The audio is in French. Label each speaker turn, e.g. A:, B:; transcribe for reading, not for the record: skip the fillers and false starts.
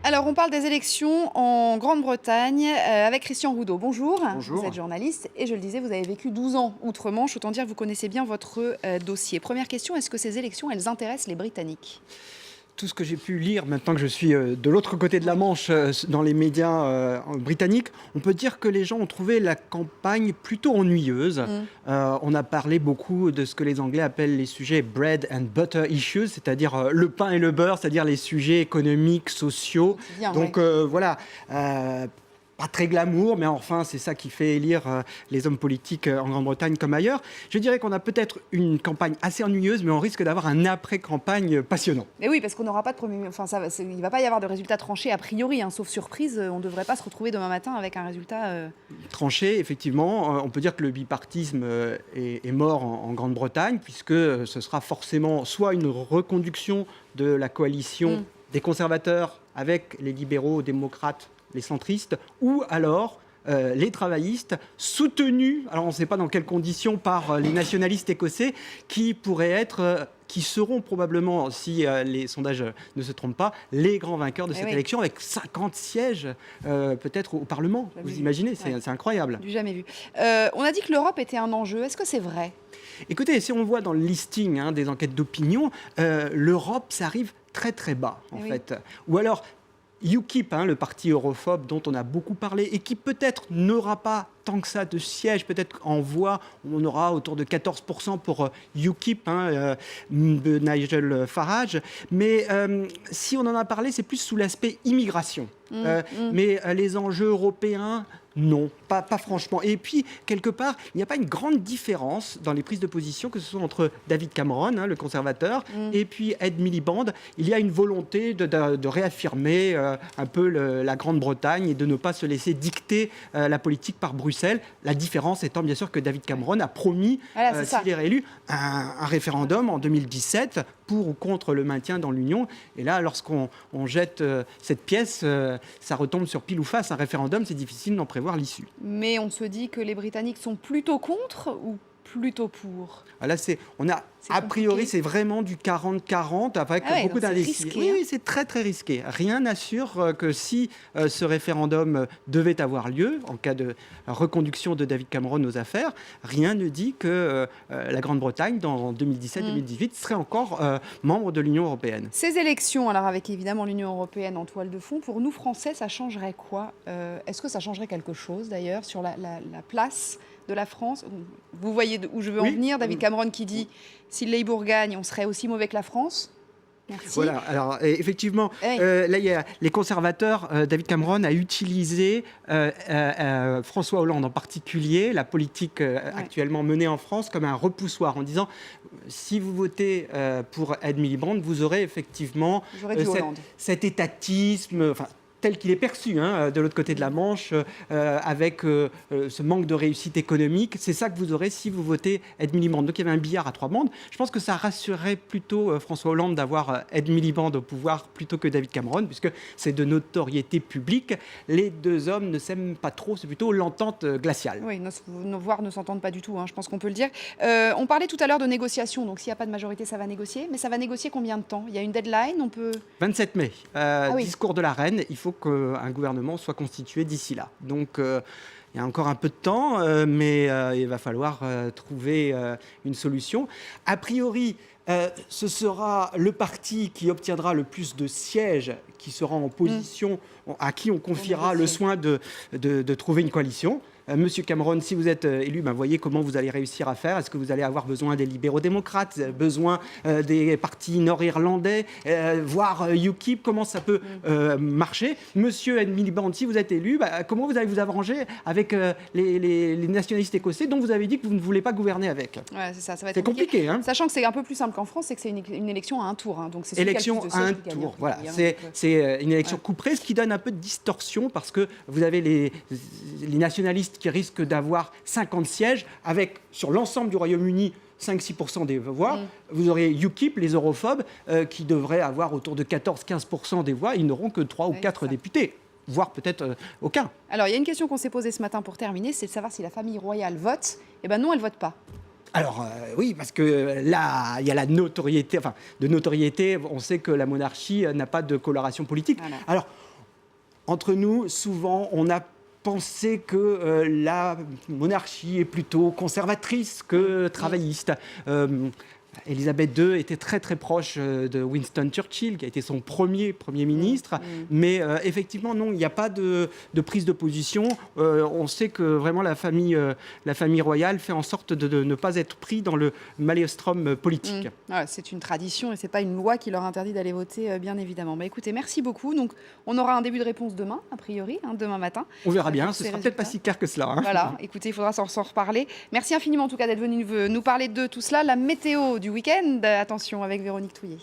A: Alors, on parle des élections en Grande-Bretagne avec Christian Roudot. Bonjour.
B: Bonjour.
A: Vous êtes journaliste et je le disais, vous avez vécu 12 ans outre-Manche. Autant dire que vous connaissez bien votre dossier. Première question, est-ce que ces élections, elles intéressent les Britanniques ?
B: Tout ce que j'ai pu lire, maintenant que je suis de l'autre côté de la Manche, dans les médias britanniques, on peut dire que les gens ont trouvé la campagne plutôt ennuyeuse. On a parlé beaucoup de ce que les Anglais appellent les sujets bread and butter issues, c'est-à-dire le pain et le beurre, c'est-à-dire les sujets économiques, sociaux.
A: Bien,
B: Donc voilà. Pas très glamour, mais enfin, c'est ça qui fait élire les hommes politiques en Grande-Bretagne comme ailleurs. Je dirais qu'on a peut-être une campagne assez ennuyeuse, mais on risque d'avoir un après-campagne passionnant.
A: Mais oui, parce qu'on n'aura pas de premier... Enfin, il ne va pas y avoir de résultat tranché a priori, hein, sauf surprise. On ne devrait pas se retrouver demain matin avec un résultat...
B: Tranché, effectivement. On peut dire que le bipartisme est mort en Grande-Bretagne, puisque ce sera forcément soit une reconduction de la coalition des conservateurs avec les libéraux, démocrates, les centristes, ou alors les travaillistes, soutenus, alors on ne sait pas dans quelles conditions, par les nationalistes écossais, qui seront probablement, si les sondages ne se trompent pas, les grands vainqueurs de cette élection, avec 50 sièges peut-être au Parlement. Vous imaginez, c'est incroyable.
A: Du jamais vu. On a dit que l'Europe était un enjeu. Est-ce que c'est vrai ?
B: Écoutez, si on voit dans le listing des enquêtes d'opinion, l'Europe, ça arrive très très bas, en fait. Ou alors... UKIP, le parti europhobe dont on a beaucoup parlé et qui peut-être n'aura pas tant que ça de sièges, peut-être en voix, on aura autour de 14% pour UKIP, de Nigel Farage. Mais si on en a parlé, c'est plus sous l'aspect immigration. Mais les enjeux européens, non, pas franchement. Et puis, quelque part, il n'y a pas une grande différence dans les prises de position, que ce soit entre David Cameron, le conservateur, et puis Ed Miliband. Il y a une volonté de réaffirmer un peu la Grande-Bretagne et de ne pas se laisser dicter la politique par Bruxelles. La différence étant bien sûr que David Cameron a promis, s'il est réélu, un référendum en 2017 pour ou contre le maintien dans l'Union. Et là, lorsqu'on jette cette pièce, ça retombe sur pile ou face. Un référendum, c'est difficile d'en prévoir l'issue.
A: Mais on se dit que les Britanniques sont plutôt contre ou plutôt pour ?
B: Là, a priori, c'est vraiment du 40-40 avec beaucoup d'indécis. Oui, c'est très très risqué. Rien n'assure que si ce référendum devait avoir lieu, en cas de reconduction de David Cameron aux affaires, rien ne dit que la Grande-Bretagne, dans 2017-2018, serait encore membre de l'Union européenne.
A: Ces élections, alors avec évidemment l'Union européenne en toile de fond, pour nous Français, ça changerait quoi ? Est-ce que ça changerait quelque chose d'ailleurs sur la place de la France? Vous voyez où je veux en venir. David Cameron qui dit si le Labour gagne, on serait aussi mauvais que la France. Merci.
B: Voilà, alors effectivement, là il y a les conservateurs, David Cameron a utilisé François Hollande en particulier, la politique actuellement menée en France, comme un repoussoir en disant si vous votez pour Ed Miliband, vous aurez effectivement cet étatisme, tel qu'il est perçu de l'autre côté de la Manche, avec ce manque de réussite économique. C'est ça que vous aurez si vous votez Ed Miliband. Donc il y avait un billard à trois bandes. Je pense que ça rassurerait plutôt François Hollande d'avoir Ed Miliband au pouvoir plutôt que David Cameron, puisque c'est de notoriété publique. Les deux hommes ne s'aiment pas trop, c'est plutôt l'entente glaciale.
A: Oui, voire ne s'entendent pas du tout, je pense qu'on peut le dire. On parlait tout à l'heure de négociations, donc s'il n'y a pas de majorité, ça va négocier. Mais ça va négocier combien de temps ? Il y a une deadline, on peut...
B: 27 mai, discours de la reine. Il faut qu'un gouvernement soit constitué d'ici là. Donc, il y a encore un peu de temps, mais il va falloir trouver une solution. A priori, ce sera le parti qui obtiendra le plus de sièges qui sera en position, à qui on confiera le soin de trouver une coalition. Monsieur Cameron, si vous êtes élu, voyez comment vous allez réussir à faire. Est-ce que vous allez avoir besoin des libéraux-démocrates, besoin des partis nord-irlandais, voire UKIP? Comment ça peut marcher? Monsieur Ed Miliband, si vous êtes élu, comment vous allez vous arranger avec les nationalistes écossais dont vous avez dit que vous ne voulez pas gouverner avec?
A: C'est ça, ça va être
B: c'est compliqué.
A: Sachant que c'est un peu plus simple qu'en France, c'est que c'est une élection à un tour. Donc c'est
B: élection à un tour, voilà. C'est une élection couperée, ce qui donne un peu de distorsion parce que vous avez les nationalistes qui risque d'avoir 50 sièges, avec, sur l'ensemble du Royaume-Uni, 5-6% des voix. Vous aurez UKIP, les europhobes, qui devraient avoir autour de 14-15% des voix. Ils n'auront que 3 ou 4 députés, voire peut-être aucun.
A: Alors, il y a une question qu'on s'est posée ce matin pour terminer, c'est de savoir si la famille royale vote. Eh bien non, elle ne vote pas.
B: Alors oui, parce que là, il y a la notoriété, de notoriété, on sait que la monarchie n'a pas de coloration politique. Voilà. Alors, entre nous, souvent, on a pensé que la monarchie est plutôt conservatrice que travailliste. Élisabeth II était très très proche de Winston Churchill, qui a été son premier ministre. Mais effectivement, non, il n'y a pas de prise de position. On sait que vraiment la famille royale fait en sorte de ne pas être pris dans le maelstrom politique.
A: Ouais, c'est une tradition et ce n'est pas une loi qui leur interdit d'aller voter, bien évidemment. Écoutez, merci beaucoup. Donc, on aura un début de réponse demain, a priori, demain matin.
B: On verra bien, ce ne sera peut-être pas si clair que cela.
A: Voilà, écoutez, il faudra s'en reparler. Merci infiniment en tout cas d'être venu nous parler de tout cela. La météo du week-end, attention avec Véronique Touillet.